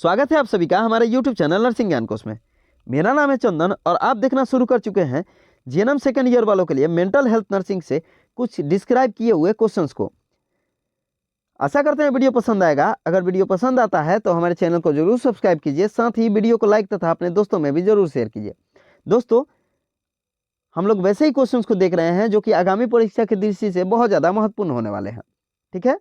स्वागत है आप सभी का हमारे YouTube चैनल नर्सिंग ज्ञान कोश में। मेरा नाम है चंदन और आप देखना शुरू कर चुके हैं जीएनएम सेकेंड ईयर वालों के लिए मेंटल हेल्थ नर्सिंग से कुछ डिस्क्राइब किए हुए क्वेश्चंस को। आशा करते हैं वीडियो पसंद आएगा। अगर वीडियो पसंद आता है तो हमारे चैनल को जरूर सब्सक्राइब कीजिए, साथ ही वीडियो को लाइक तथा अपने दोस्तों में भी जरूर शेयर कीजिए। दोस्तों, हम लोग वैसे ही क्वेश्चंस को देख रहे हैं जो कि आगामी परीक्षा की दृष्टि से बहुत ज़्यादा महत्वपूर्ण होने वाले हैं। ठीक है,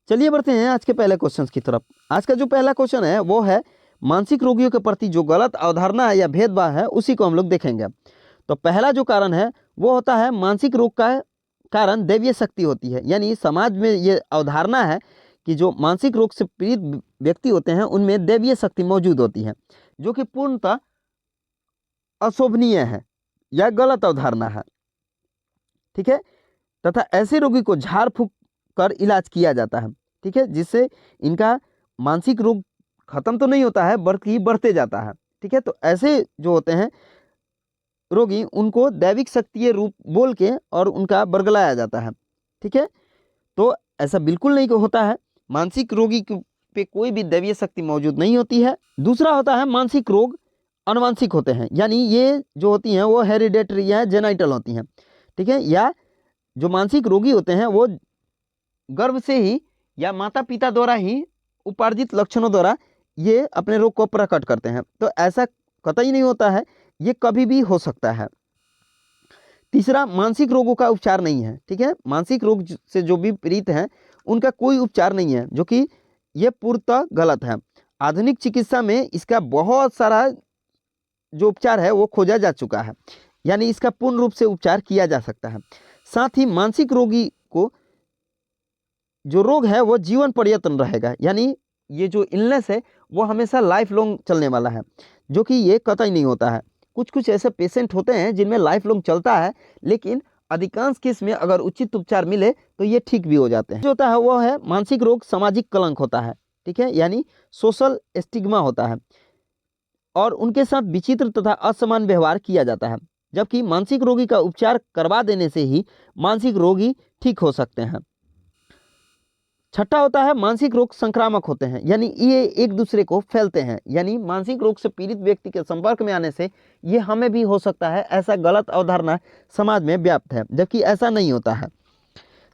चलिए बढ़ते हैं आज के पहले क्वेश्चंस की तरफ। आज का जो पहला क्वेश्चन है वो है मानसिक रोगियों के प्रति जो गलत अवधारणा है या भेदभाव है उसी को हम लोग देखेंगे। तो पहला जो कारण है वो होता है मानसिक रोग का कारण दैवीय शक्ति होती है। यानी समाज में ये अवधारणा है कि जो मानसिक रोग से पीड़ित व्यक्ति होते हैं उनमें दैवीय शक्ति मौजूद होती है, जो कि पूर्णतः अशोभनीय है या गलत अवधारणा है। ठीक है, तथा ऐसे रोगी को झाड़ फूंक कर इलाज किया जाता है। ठीक है, जिससे इनका मानसिक रोग खत्म तो नहीं होता है बल्कि बढ़ते जाता है। ठीक है, तो ऐसे जो होते हैं रोगी उनको दैविक शक्तिय रूप बोल के और उनका बरगलाया जाता है। ठीक है, तो ऐसा बिल्कुल नहीं होता है। मानसिक रोगी पे कोई भी दैवीय शक्ति मौजूद नहीं होती है। दूसरा होता है मानसिक रोग अनुवांशिक होते हैं, यानी ये जो होती हैं वो हेरिडेटरी या जेनाइटल होती हैं। ठीक है, या जो मानसिक रोगी होते हैं वो गर्भ से ही या माता पिता द्वारा ही उपार्जित लक्षणों द्वारा ये अपने रोग को प्रकट करते हैं। तो ऐसा कतई नहीं होता है, ये कभी भी हो सकता है। तीसरा, मानसिक रोगों का उपचार नहीं है। ठीक है, मानसिक रोग से जो भी पीड़ित हैं उनका कोई उपचार नहीं है, जो कि ये पूर्णतः गलत है। आधुनिक चिकित्सा में इसका बहुत सारा जो उपचार है वो खोजा जा चुका है, यानी इसका पूर्ण रूप से उपचार किया जा सकता है। साथ ही मानसिक रोगी को जो रोग है वो जीवन पर्यंत रहेगा, यानी ये जो इलनेस है वो हमेशा लाइफ लॉन्ग चलने वाला है, जो कि ये कतई नहीं होता है। कुछ कुछ ऐसे पेशेंट होते हैं जिनमें लाइफ लॉन्ग चलता है, लेकिन अधिकांश केस में अगर उचित उपचार मिले तो ये ठीक भी हो जाते हैं। जो होता है वो है मानसिक रोग सामाजिक कलंक होता है। ठीक है, यानी सोशल स्टिग्मा होता है और उनके साथ विचित्र तथा असमान व्यवहार किया जाता है, जबकि मानसिक रोगी का उपचार करवा देने से ही मानसिक रोगी ठीक हो सकते हैं। छठा होता है मानसिक रोग संक्रामक होते हैं, यानी ये एक दूसरे को फैलते हैं। यानी मानसिक रोग से पीड़ित व्यक्ति के संपर्क में आने से ये हमें भी हो सकता है, ऐसा गलत अवधारणा समाज में व्याप्त है, जबकि ऐसा नहीं होता है।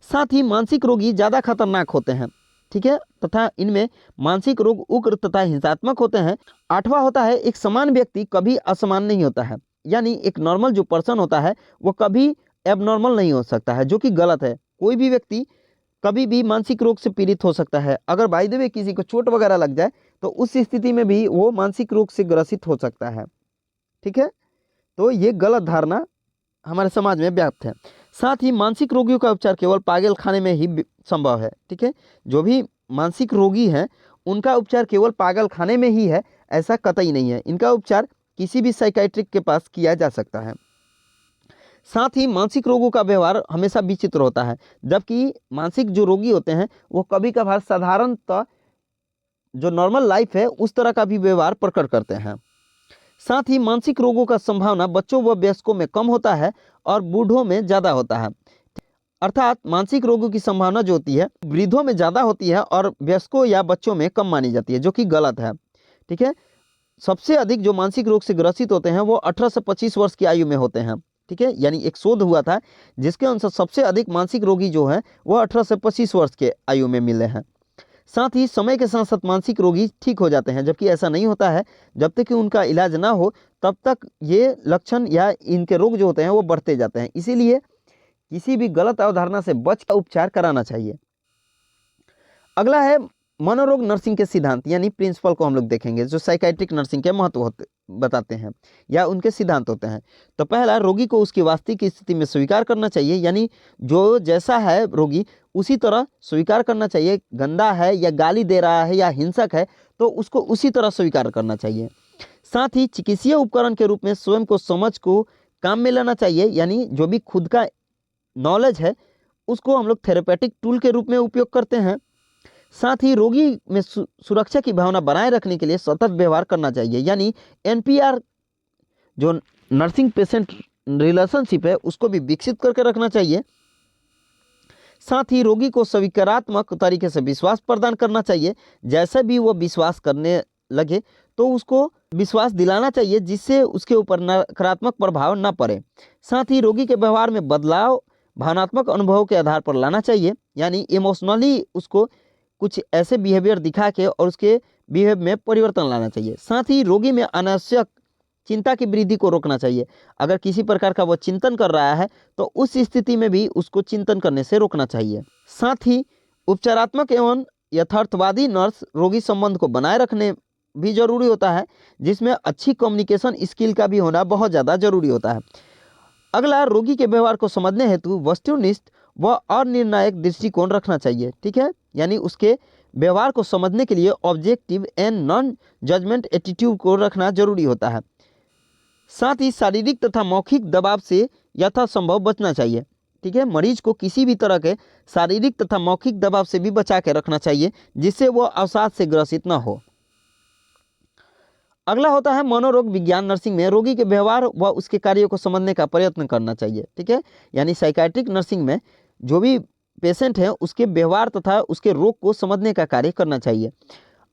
साथ ही मानसिक रोगी ज़्यादा खतरनाक होते हैं। ठीक है, तथा इनमें मानसिक रोग उग्र तथा हिंसात्मक होते हैं। आठवां होता है एक समान व्यक्ति कभी असमान नहीं होता है, यानी एक नॉर्मल जो पर्सन होता है वो कभी एबनॉर्मल नहीं हो सकता है, जो कि गलत है। कोई भी व्यक्ति कभी भी मानसिक रोग से पीड़ित हो सकता है। अगर बाय द वे किसी को चोट वगैरह लग जाए तो उस स्थिति में भी वो मानसिक रोग से ग्रसित हो सकता है। ठीक है, तो ये गलत धारणा हमारे समाज में व्याप्त है। साथ ही मानसिक रोगियों का उपचार केवल पागल खाने में ही संभव है। ठीक है, जो भी मानसिक रोगी हैं उनका उपचार केवल पागल खाने में ही है, ऐसा कतई नहीं है। इनका उपचार किसी भी साइकाइट्रिक के पास किया जा सकता है। साथ ही मानसिक रोगों का व्यवहार हमेशा विचित्र होता है, जबकि मानसिक जो रोगी होते हैं वो कभी कभार साधारणतः जो नॉर्मल लाइफ है उस तरह का भी व्यवहार प्रकट करते हैं। साथ ही मानसिक रोगों का संभावना बच्चों व वयस्कों में कम होता है और बूढ़ों में ज़्यादा होता है। अर्थात मानसिक रोगों की संभावना जो होती है वृद्धों में ज़्यादा होती है और वयस्कों या बच्चों में कम मानी जाती है, जो कि गलत है। ठीक है, सबसे अधिक जो मानसिक रोग से ग्रसित होते हैं वो 18 से 25 वर्ष की आयु में होते हैं। ठीक है, यानी एक शोध हुआ था जिसके अनुसार सबसे अधिक मानसिक रोगी जो है वो 18 से 25 वर्ष के आयु में मिले हैं। साथ ही समय के साथ साथ मानसिक रोगी ठीक हो जाते हैं, जबकि ऐसा नहीं होता है। जब तक कि उनका इलाज ना हो तब तक ये लक्षण या इनके रोग जो होते हैं वो बढ़ते जाते हैं। इसीलिए किसी भी गलत अवधारणा से बच कर उपचार कराना चाहिए। अगला है मनोरोग नर्सिंग के सिद्धांत, यानी प्रिंसिपल को हम लोग देखेंगे, जो साइकाइट्रिक नर्सिंग के महत्व बताते हैं या उनके सिद्धांत होते हैं। तो पहला, रोगी को उसकी वास्तविक स्थिति में स्वीकार करना चाहिए, यानी जो जैसा है रोगी उसी तरह स्वीकार करना चाहिए। गंदा है या गाली दे रहा है या हिंसक है तो उसको उसी तरह स्वीकार करना चाहिए। साथ ही चिकित्सीय उपकरण के रूप में स्वयं को समझ को काम में लेना चाहिए, यानी जो भी खुद का नॉलेज है उसको हम लोग थेरेपेटिक टूल के रूप में उपयोग करते हैं। साथ ही रोगी में सुरक्षा की भावना बनाए रखने के लिए सतत व्यवहार करना चाहिए, यानी एनपीआर जो नर्सिंग पेशेंट रिलेशनशिप है उसको भी विकसित करके रखना चाहिए। साथ ही रोगी को सकारात्मक तरीके से विश्वास प्रदान करना चाहिए। जैसे भी वो विश्वास करने लगे तो उसको विश्वास दिलाना चाहिए, जिससे उसके ऊपर नकारात्मक प्रभाव न पड़े। साथ ही रोगी के व्यवहार में बदलाव भावनात्मक अनुभवों के आधार पर लाना चाहिए, यानी इमोशनली उसको कुछ ऐसे बिहेवियर दिखा के और उसके बिहेव में परिवर्तन लाना चाहिए। साथ ही रोगी में अनावश्यक चिंता की वृद्धि को रोकना चाहिए। अगर किसी प्रकार का वो चिंतन कर रहा है तो उस स्थिति में भी उसको चिंतन करने से रोकना चाहिए। साथ ही उपचारात्मक एवं यथार्थवादी नर्स रोगी संबंध को बनाए रखने भी जरूरी होता है, जिसमें अच्छी कम्युनिकेशन स्किल का भी होना बहुत ज़्यादा जरूरी होता है। अगला, रोगी के व्यवहार को समझने हेतु वस्तुनिष्ठ व अनिर्णायक दृष्टिकोण रखना चाहिए। ठीक है, यानी उसके व्यवहार को समझने के लिए objective and non judgement attitude को रखना जरूरी होता है। साथ ही शारीरिक तथा मौखिक दबाव से यथासंभव बचना चाहिए। ठीक है, मरीज को किसी भी तरह के शारीरिक तथा मौखिक दबाव से भी बचा के रखना चाहिए, जिससे वो अवसाद से ग्रसित न हो। अगला होता है मनोरोग विज्ञान नर्सिंग में रोगी के व्यवहार व उसके कार्यों को समझने का प्रयत्न करना चाहिए। ठीक है, यानी साइकियाट्रिक नर्सिंग में जो भी पेशेंट है उसके व्यवहार तथा उसके रोग को समझने का कार्य करना चाहिए।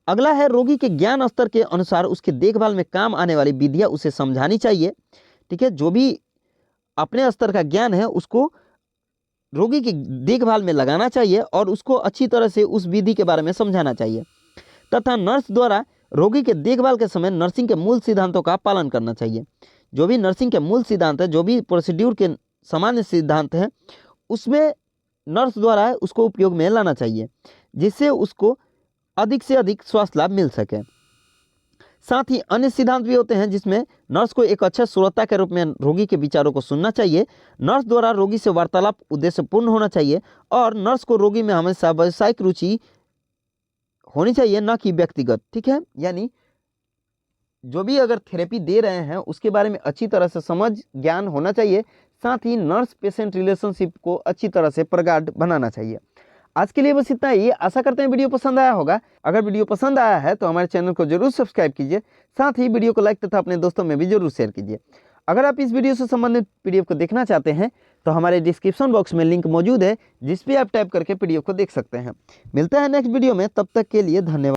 अगला है रोगी के ज्ञान स्तर के अनुसार उसके देखभाल में काम आने वाली विधियाँ उसे समझानी चाहिए। ठीक है, जो भी अपने स्तर का ज्ञान है उसको रोगी की देखभाल में लगाना चाहिए और उसको अच्छी तरह से उस विधि के बारे में समझाना चाहिए। तथा नर्स द्वारा रोगी के देखभाल के समय नर्सिंग के मूल सिद्धांतों का पालन करना चाहिए। जो भी नर्सिंग के मूल सिद्धांत है, जो भी प्रोसीड्यूर के सामान्य सिद्धांत हैं, उसमें नर्स द्वारा उसको उपयोग में लाना चाहिए, जिससे उसको अधिक से अधिक स्वास्थ्य लाभ मिल सके। साथ ही अन्य सिद्धांत भी होते हैं, जिसमें नर्स को एक अच्छा श्रोता के रूप में रोगी के विचारों को सुनना चाहिए। नर्स द्वारा रोगी से वार्तालाप उद्देश्यपूर्ण होना चाहिए और नर्स को रोगी में हमेशा व्यावसायिक रुचि होनी चाहिए, ना कि व्यक्तिगत। ठीक है, यानी जो भी अगर थेरेपी दे रहे हैं उसके बारे में अच्छी तरह से समझ ज्ञान होना चाहिए। साथ ही नर्स पेशेंट रिलेशनशिप को अच्छी तरह से प्रगाढ़ बनाना चाहिए। आज के लिए बस इतना ही। आशा करते हैं वीडियो पसंद आया होगा। अगर वीडियो पसंद आया है तो हमारे चैनल को जरूर सब्सक्राइब कीजिए। साथ ही वीडियो को लाइक तथा अपने दोस्तों में भी जरूर शेयर कीजिए। अगर आप इस वीडियो से संबंधित पीडीएफ को देखना चाहते हैं तो हमारे डिस्क्रिप्शन बॉक्स में लिंक मौजूद है, जिस पे आप टाइप करके पीडीएफ को देख सकते हैं। मिलते हैं नेक्स्ट वीडियो में, तब तक के लिए धन्यवाद।